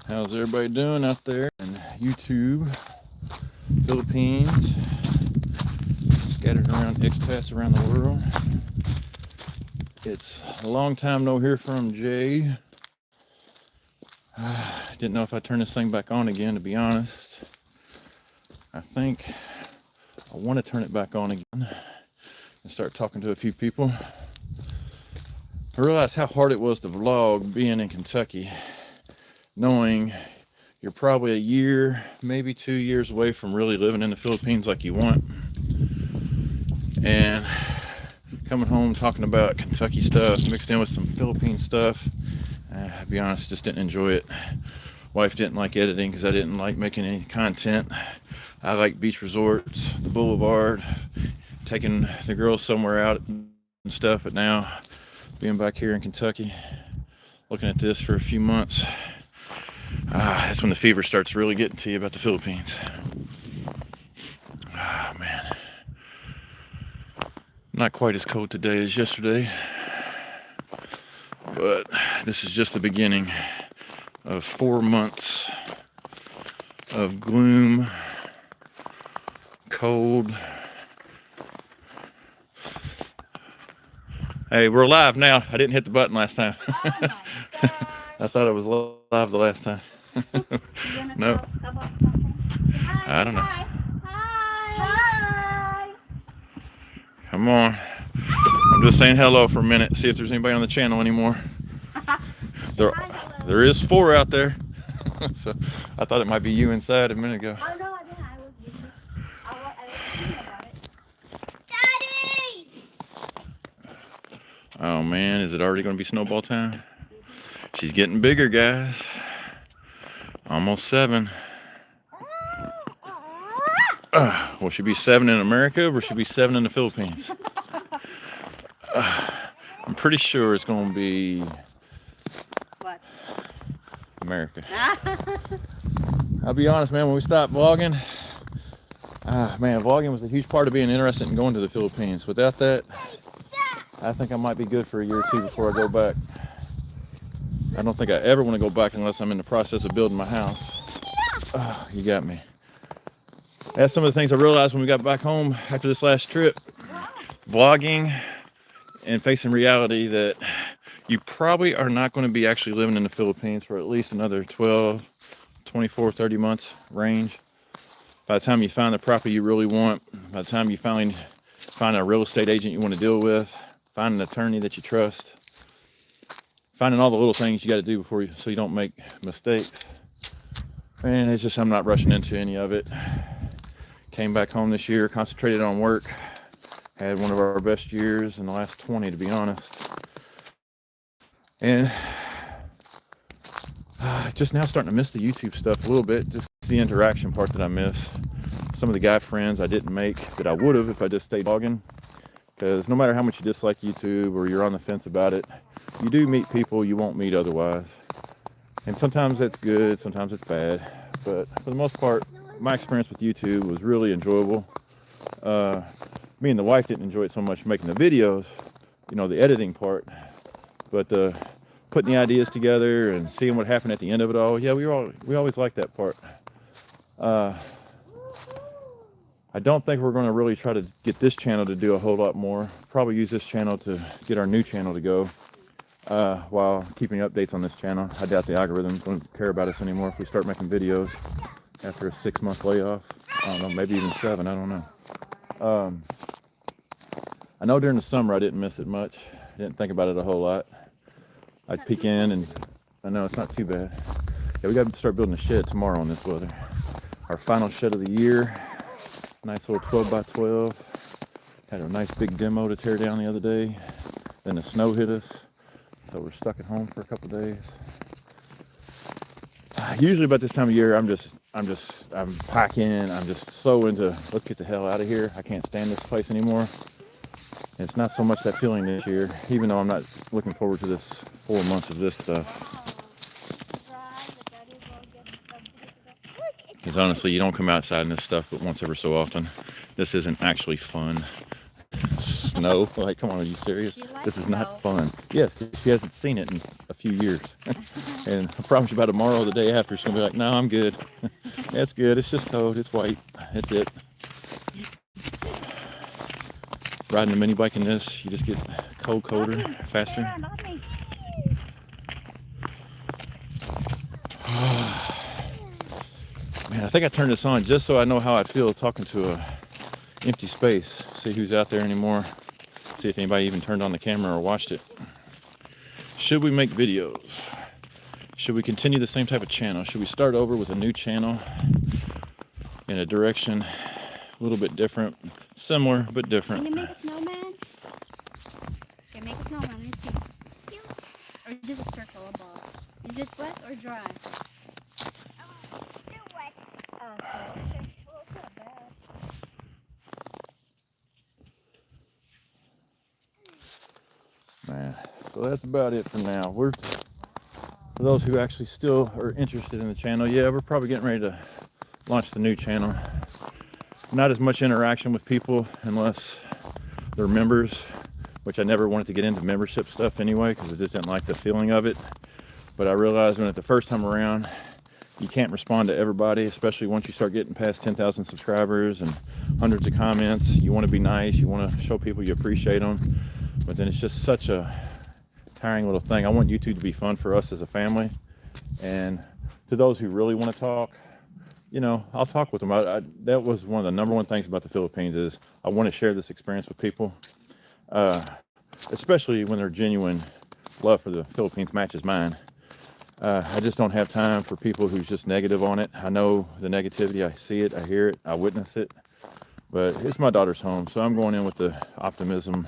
How's everybody doing out there in YouTube, Philippines, scattered around expats around the world? It's a long time no hear from Jay. Didn't know if I turn this thing back on again, to be honest. I think I want to turn it back on again and start talking to a few people. I realized how hard it was to vlog being in Kentucky, knowing you're probably a year, maybe 2 years away from really living in the Philippines like you want, and coming home talking about Kentucky stuff mixed in with some Philippine stuff. I'll be honest, just didn't enjoy it. Wife didn't like editing because I didn't like making any content. I like beach resorts, the boulevard, taking the girls somewhere out and stuff, but now being back here in Kentucky, looking at this for a few months, that's when the fever starts really getting to you about the Philippines. Oh man, not quite as cold today as yesterday, but this is just the beginning of 4 months of gloom, cold. Hey, we're live now. I didn't hit the button last time. Oh my gosh. I thought it was live the last time. No. Talk about something? I don't know. Hi. Hi. Come on. I'm just saying hello for a minute, see if there's anybody on the channel anymore. There is 4 out there. So I thought it might be you inside a minute ago. Oh no, I didn't. I was busy. I was thinking about it. Daddy! Oh man, is it already going to be snowball time? She's getting bigger, guys. Almost 7. Will she be 7 in America, or will she be 7 in the Philippines? I'm pretty sure it's going to be What? America. I'll be honest, man, when we stopped vlogging, man, vlogging was a huge part of being interested in going to the Philippines. Without that, I think I might be good for a year or 2 before I go back. I don't think I ever want to go back unless I'm in the process of building my house. You got me. That's some of the things I realized when we got back home after this last trip. Vlogging and facing reality that you probably are not going to be actually living in the Philippines for at least another 12, 24, 30 months range. By the time you find the property you really want, by the time you finally find a real estate agent you want to deal with, find an attorney that you trust, finding all the little things you got to do before you, so you don't make mistakes. And it's just, I'm not rushing into any of it. Came back home this year, concentrated on work. Had one of our best years in the last 20, to be honest. And just now starting to miss the YouTube stuff a little bit. Just the interaction part that I miss. Some of the guy friends I didn't make that I would have if I just stayed vlogging. Because no matter how much you dislike YouTube or you're on the fence about it, you do meet people you won't meet otherwise. And sometimes that's good, sometimes it's bad. But for the most part, my experience with YouTube was really enjoyable. Me and the wife didn't enjoy it so much making the videos, you know, the editing part. But putting the ideas together and seeing what happened at the end of it all, yeah, we always liked that part. I don't think we're going to really try to get this channel to do a whole lot more. Probably use this channel to get our new channel to go while keeping updates on this channel. I doubt the algorithm's going to care about us anymore if we start making videos after a 6-month layoff. I don't know, maybe even 7, I don't know. I know during the summer I didn't miss it much. I didn't think about it a whole lot. I'd peek in and I know it's not too bad. Yeah, we got to start building a shed tomorrow in this weather. Our final shed of the year. Nice little 12 by 12. Had a nice big demo to tear down the other day. Then the snow hit us, so we're stuck at home for a couple days. Usually about this time of year, I'm packing. I'm just so into, let's get the hell out of here. I can't stand this place anymore. It's not so much that feeling this year, even though I'm not looking forward to this 4 months of this stuff. Because honestly, you don't come outside in this stuff but once ever so often. This isn't actually fun. Snow? Like, come on, are you serious? This is not fun. Yes, because she hasn't seen it in a few years. And I promise you by tomorrow or the day after, it's going to be like, no, I'm good. That's good. It's just cold. It's white. That's it. Riding a mini bike in this, you just get colder, faster. Man, I think I turned this on just so I know how I'd feel talking to a empty space. See who's out there anymore. See if anybody even turned on the camera or watched it. Should we make videos? Should we continue the same type of channel? Should we start over with a new channel in a direction a little bit different, similar but different? Can you make a snowman? Okay, make a snowman. Let's see. Or just a circle above. Is it wet or dry? Wet. Oh, Man, so that's about it for now. For those who actually still are interested in the channel, yeah, we're probably getting ready to launch the new channel. Not as much interaction with people unless they're members, which I never wanted to get into membership stuff anyway because I just didn't like the feeling of it. But I realized when at the first time around, you can't respond to everybody, especially once you start getting past 10,000 subscribers and hundreds of comments. You want to be nice, you want to show people you appreciate them, but then it's just such a tiring little thing. I want YouTube to be fun for us as a family, and to those who really want to talk, you know, I'll talk with them. That was one of the #1 things about the Philippines is I want to share this experience with people, especially when their genuine love for the Philippines matches mine. I just don't have time for people who's just negative on it. I know the negativity, I see it, I hear it, I witness it, but it's my daughter's home, so I'm going in with the optimism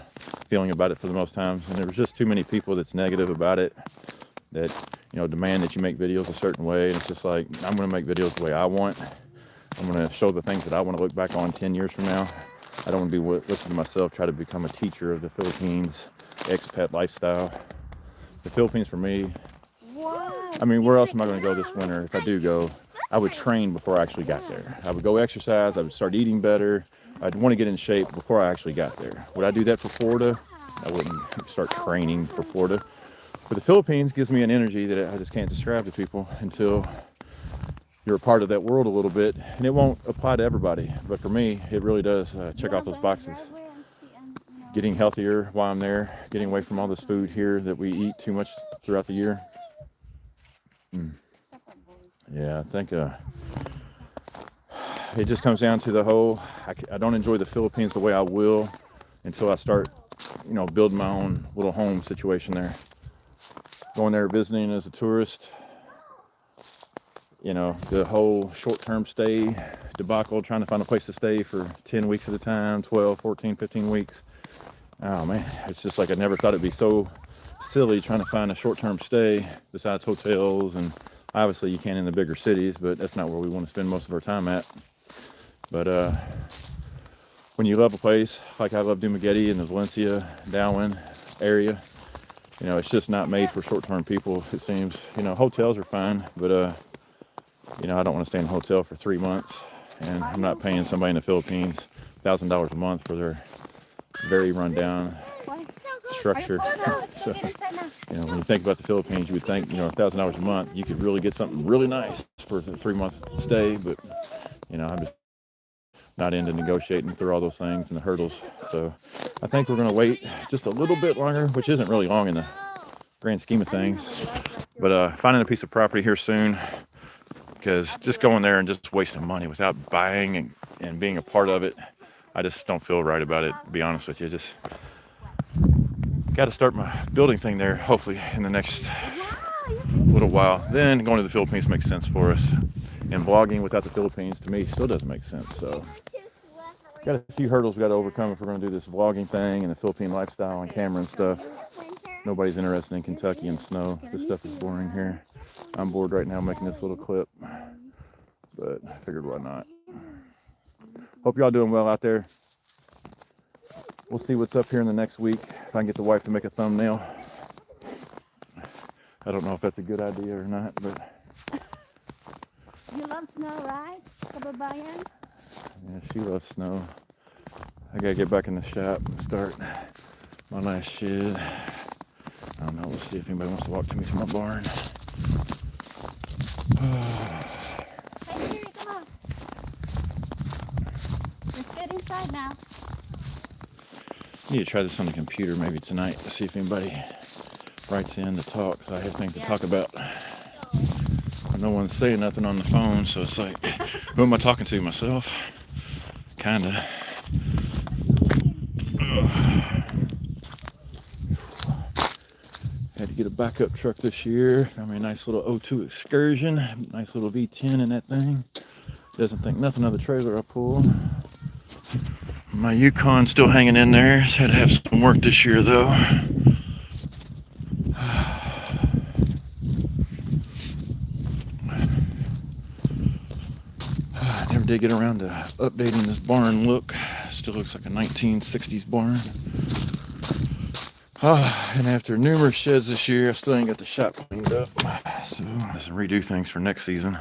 feeling about it for the most times. And there was just too many people that's negative about it, that, you know, demand that you make videos a certain way. And it's just like, I'm going to make videos the way I want. I'm going to show the things that I want to look back on 10 years from now. I don't want to be listening to myself try to become a teacher of the Philippines expat lifestyle. The Philippines for me, I mean, where else am I going to go this winter? If I do go, I would train before I actually got there. I would go exercise, I would start eating better. I'd want to get in shape before I actually got there. Would I do that for Florida? I wouldn't start training for Florida. But the Philippines gives me an energy that I just can't describe to people until you're a part of that world a little bit. And it won't apply to everybody, but for me, it really does check off those boxes. Getting healthier while I'm there, getting away from all this food here that we eat too much throughout the year. Yeah, I think it just comes down to the whole, I don't enjoy the Philippines the way I will until I start, you know, building my own little home situation there. Going there visiting as a tourist, you know, the whole short-term stay debacle, trying to find a place to stay for 10 weeks at a time, 12, 14, 15 weeks. Oh man, it's just like I never thought it'd be so silly trying to find a short-term stay besides hotels, and obviously you can in the bigger cities, but that's not where we want to spend most of our time at. But when you love a place like I love Dumaguete and the Valencia, Darwin area, you know, it's just not made for short-term people, it seems. You know, hotels are fine, but you know, I don't want to stay in a hotel for 3 months, and I'm not paying somebody in the Philippines $1,000 a month for their very rundown structure. So, you know, when you think about the Philippines, you would think, you know, $1,000 a month, you could really get something really nice for a 3-month stay, but, you know, I'm just not into negotiating through all those things and the hurdles. So I think we're going to wait just a little bit longer, which isn't really long in the grand scheme of things, but finding a piece of property here soon, because just going there and just wasting money without buying and being a part of it, I just don't feel right about it, to be honest with you. Just got to start my building thing there, hopefully in the next little while. Then going to the Philippines makes sense for us. And vlogging without the Philippines, to me, still doesn't make sense. So got a few hurdles we got to overcome if we're going to do this vlogging thing and the Philippine lifestyle on camera and stuff. Nobody's interested in Kentucky and snow. This stuff is boring here. I'm bored right now making this little clip, but I figured why not. Hope y'all doing well out there. We'll see what's up here in the next week. If I can get the wife to make a thumbnail. I don't know if that's a good idea or not, but... You love snow, right, kababayans? Yeah, she loves snow. I gotta get back in the shop and start my nice shed. I don't know Let's see if anybody wants to walk to me from my barn. Hey, Siri, come on. Let's get inside now. I need to try this on the computer maybe tonight to see if anybody writes in to talk, so I have things to talk about. No one's saying nothing on the phone, so it's like, who am I talking to? Myself? Kinda. Had to get a backup truck this year. Found me a nice little O2 Excursion. Nice little V10 in that thing. Doesn't think nothing of the trailer I pulled. My Yukon's still hanging in there. It's had to have some work this year though. I never did get around to updating this barn look. Still looks like a 1960s barn. And after numerous sheds this year, I still ain't got the shop cleaned up. So let's redo things for next season.